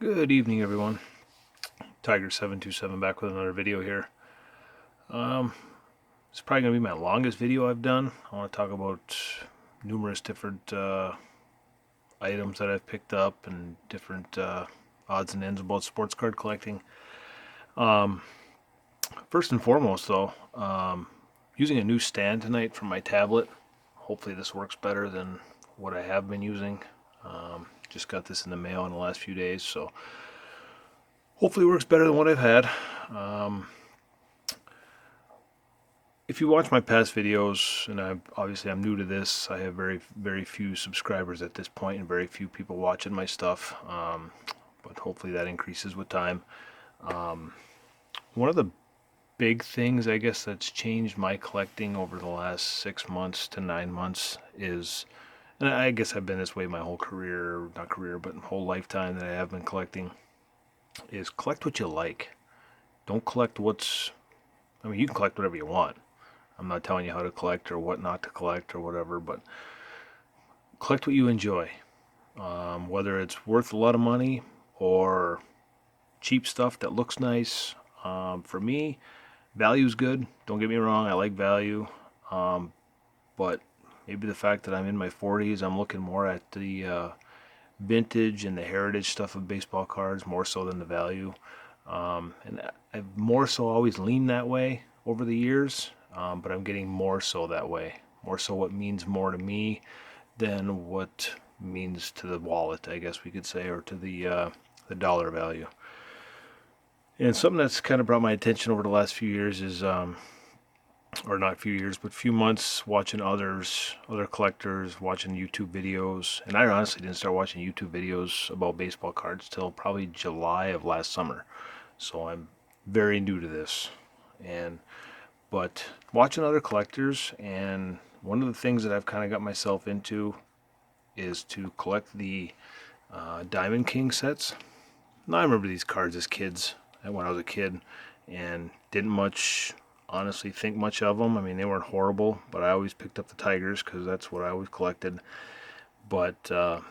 Good evening, everyone. Tiger727 back with another video here. It's probably going to be my longest video I've done. I want to talk about numerous different items that I've picked up and different odds and ends about sports card collecting. First and foremost, though, using a new stand tonight for my tablet. Hopefully this works better than what I have been using. Just got this in the mail in the last few days, so hopefully it works better than what I've had. If you watch my past videos, and I'm new to this, I have very few subscribers at this point and very few people watching my stuff, but hopefully that increases with time. One of the big things, I guess, that's changed my collecting over the last 6 months to 9 months is, and I guess I've been this way my whole career, not career, but whole lifetime that I have been collecting, is collect what you like. Don't collect you can collect whatever you want. I'm not telling you how to collect or what not to collect or whatever, but collect what you enjoy. Whether it's worth a lot of money or cheap stuff that looks nice. For me, value's good. Don't get me wrong, I like value. But maybe the fact that I'm in my 40s, I'm looking more at the vintage and the heritage stuff of baseball cards more so than the value. And I've more so always leaned that way over the years, but I'm getting more so that way. More so what means more to me than what means to the wallet, I guess we could say, or to the dollar value. And something that's kind of brought my attention over the last few years is, or not few years, but few months, watching other collectors, watching YouTube videos. And I honestly didn't start watching YouTube videos about baseball cards till probably July of last summer. So I'm very new to this. But watching other collectors, and one of the things that I've kind of got myself into is to collect the Diamond King sets. Now, I remember these cards as kids, when I was a kid, and didn't honestly think much of them. I mean, they weren't horrible, but I always picked up the Tigers because that's what I always collected. But for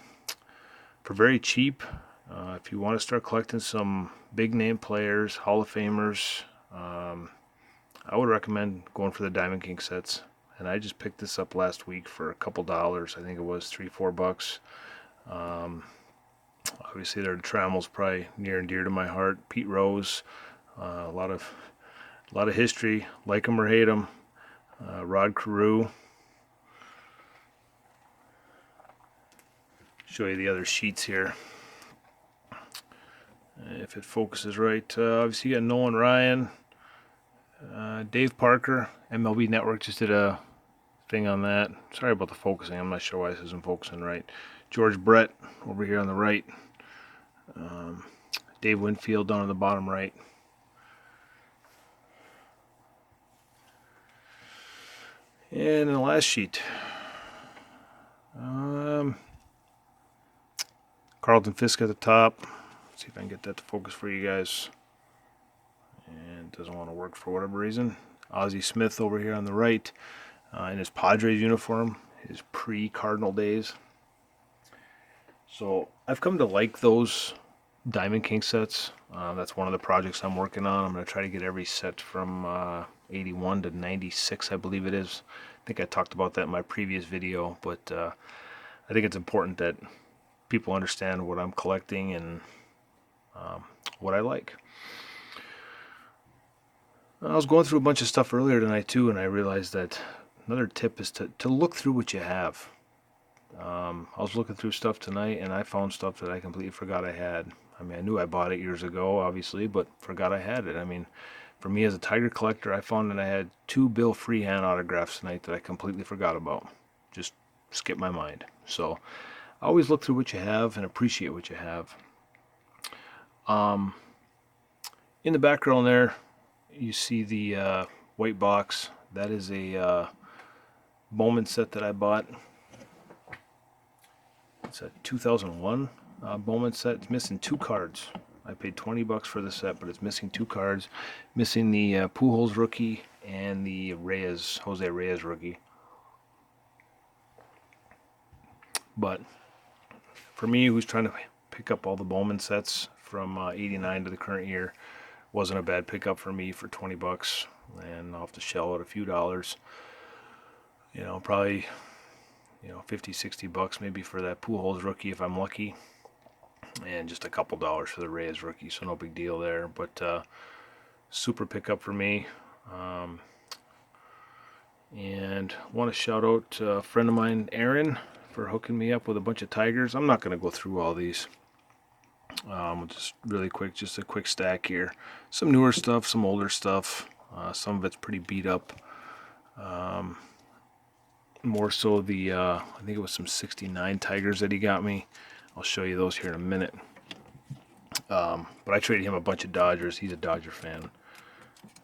very cheap, if you want to start collecting some big name players, Hall of Famers, I would recommend going for the Diamond King sets. And I just picked this up last week for a couple dollars. I think it was $3-4. Obviously, their Trammell's probably near and dear to my heart. Pete Rose, a lot of history. Like him or hate him. Rod Carew. Show you the other sheets here, if it focuses right. Obviously, you got Nolan Ryan, Dave Parker. MLB Network just did a thing on that. Sorry about the focusing. I'm not sure why this isn't focusing right. George Brett over here on the right. Dave Winfield down on the bottom right. And in the last sheet, Carlton Fisk at the top. Let's see if I can get that to focus for you guys. And it doesn't want to work for whatever reason. Ozzie Smith over here on the right, in his Padres uniform, his pre-Cardinal days. So I've come to like those Diamond King sets. That's one of the projects I'm working on. I'm going to try to get every set from 81 to 96, I believe it is. I think I talked about that in my previous video, but I think it's important that people understand what I'm collecting and what I like. I was going through a bunch of stuff earlier tonight too, and I realized that another tip is to look through what you have. I was looking through stuff tonight, and I found stuff that I completely forgot I had. I mean, I knew I bought it years ago, obviously, but forgot I had it. I mean, for me as a Tiger collector, I found that I had 2 Bill Freehan autographs tonight that I completely forgot about. Just skipped my mind. So I always look through what you have and appreciate what you have. In the background there, you see the white box. That is a Bowman set that I bought. It's a 2001 Bowman set. It's missing 2 cards. I paid $20 for the set, but it's missing 2 cards. Missing the Pujols rookie and the Jose Reyes rookie. But for me, who's trying to pick up all the Bowman sets from 89 to the current year. Wasn't a bad pickup for me for 20 bucks, and I'll have to shell out a few dollars. Probably 50, 60 bucks maybe for that Pujols rookie if I'm lucky, and just a couple dollars for the Reyes rookie, so no big deal there. But super pickup for me. And want to shout out a friend of mine, Aaron, for hooking me up with a bunch of Tigers. I'm not going to go through all these. Just really quick, just a quick stack here. Some newer stuff, some older stuff. Some of it's pretty beat up. More so I think it was some 69 Tigers that he got me. I'll show you those here in a minute. But I traded him a bunch of Dodgers. He's a Dodger fan.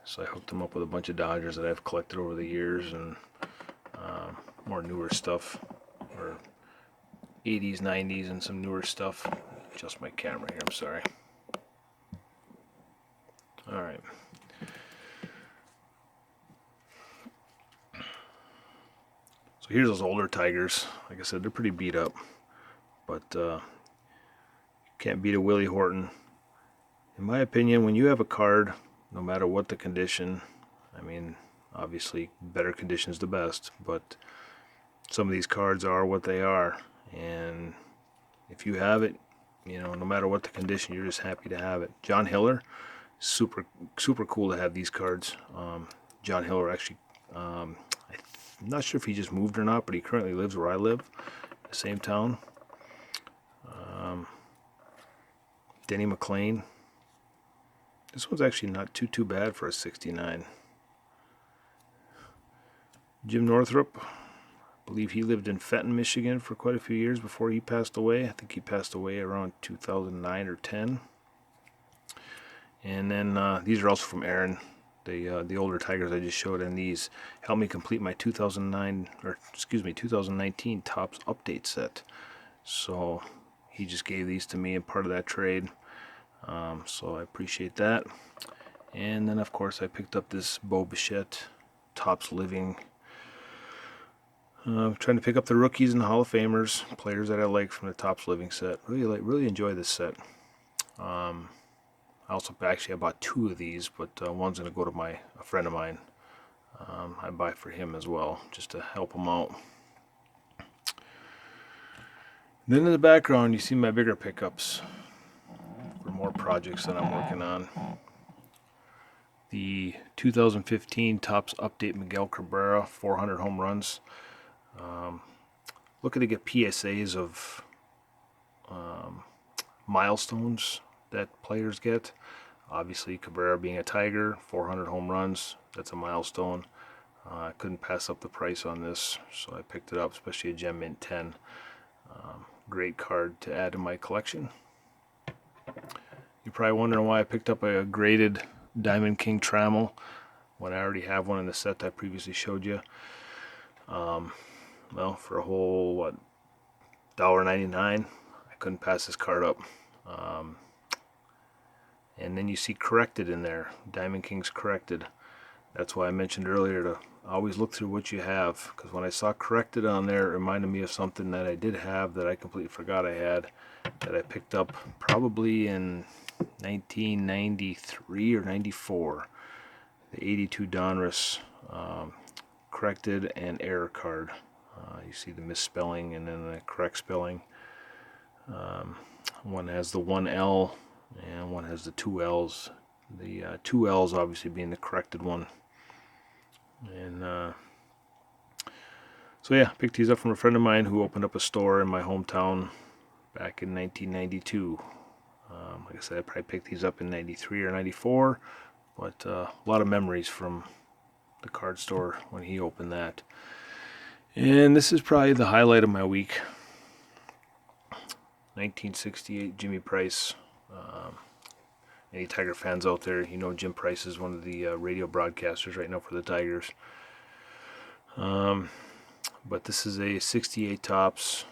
So I hooked him up with a bunch of Dodgers that I've collected over the years, and more newer stuff, or 80s, 90s, and some newer stuff. Adjust my camera here, I'm sorry. Alright. So here's those older Tigers. Like I said, they're pretty beat up, but can't beat a Willie Horton. In my opinion, when you have a card, no matter what the condition, I mean, obviously better condition's the best, but some of these cards are what they are, and if you have it, no matter what the condition, you're just happy to have it. John Hiller, super cool to have these cards. John Hiller actually, I'm not sure if he just moved or not, but he currently lives where I live, the same town. Denny McLain. This one's actually not too bad for a 69. Jim Northrup, I believe he lived in Fenton, Michigan for quite a few years before he passed away. I think he passed away around 2009 or 10. And then these are also from Aaron, the older Tigers I just showed, and these helped me complete my 2019 Topps update set. So he just gave these to me as part of that trade. So I appreciate that. And then of course I picked up this Bo Bichette Topps Living. Trying to pick up the rookies and the Hall of Famers, players that I like from the Topps Living set. Really enjoy this set. I bought two of these, but one's going to go to a friend of mine. I buy for him as well, just to help him out. Then in the background, you see my bigger pickups for more projects that I'm working on. The 2015 Topps Update Miguel Cabrera, 400 home runs. Looking to get PSAs of milestones that players get. Obviously, Cabrera being a Tiger, 400 home runs, that's a milestone. I couldn't pass up the price on this, so I picked it up, especially a Gem Mint 10. Great card to add to my collection. You're probably wondering why I picked up a graded Diamond King Trammell when I already have one in the set that I previously showed you. Well, for a whole, $1.99, I couldn't pass this card up. And then you see corrected in there, Diamond King's corrected. That's why I mentioned earlier to always look through what you have, because when I saw corrected on there, it reminded me of something that I did have that I completely forgot I had, that I picked up probably in 1993 or 94. The 82 Donruss corrected and error card. You see the misspelling and then the correct spelling. One has the 1L and one has the 2Ls. The 2Ls obviously being the corrected one. And so yeah, picked these up from a friend of mine who opened up a store in my hometown back in 1992. Like I said, I probably picked these up in 93 or 94, but a lot of memories from the card store when he opened that. And this is probably the highlight of my week. 1968 Jimmy Price. Any Tiger fans out there, Jim Price is one of the radio broadcasters right now for the Tigers. But this is a 68 Topps.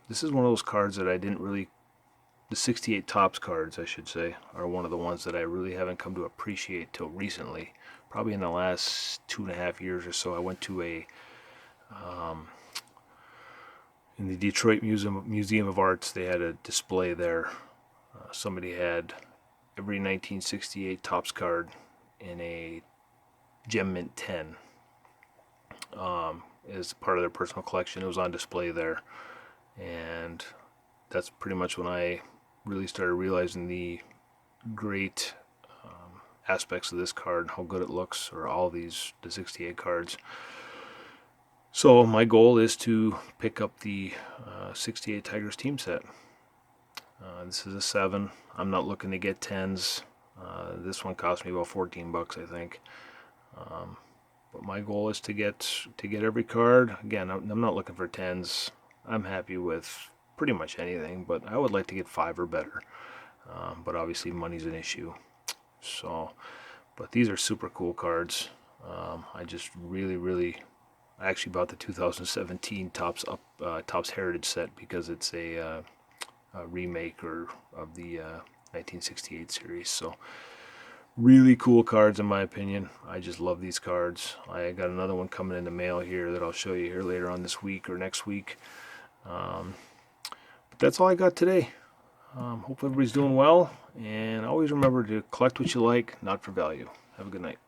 This is one of those cards that I didn't really... The 68 Topps cards, I should say, are one of the ones that I really haven't come to appreciate till recently. Probably in the last 2.5 years or so. I went to in the Detroit Museum of Arts, they had a display there, somebody had every 1968 Topps card in a Gem Mint 10 as part of their personal collection. It was on display there, and that's pretty much when I really started realizing the great aspects of this card, how good it looks, or all these the 68 cards. So my goal is to pick up the 68 Tigers team set. This is a 7. I'm not looking to get 10s. This one cost me about $14, I think. But my goal is to get every card. Again, I'm not looking for 10s. I'm happy with pretty much anything, but I would like to get 5 or better. But obviously money's an issue. So, but these are super cool cards. I just really, I actually bought the 2017 Topps Heritage set because it's a remake of the 1968 series. So really cool cards in my opinion. I just love these cards. I got another one coming in the mail here that I'll show you here later on this week or next week. But that's all I got today. Hope everybody's doing well, and always remember to collect what you like, not for value. Have a good night.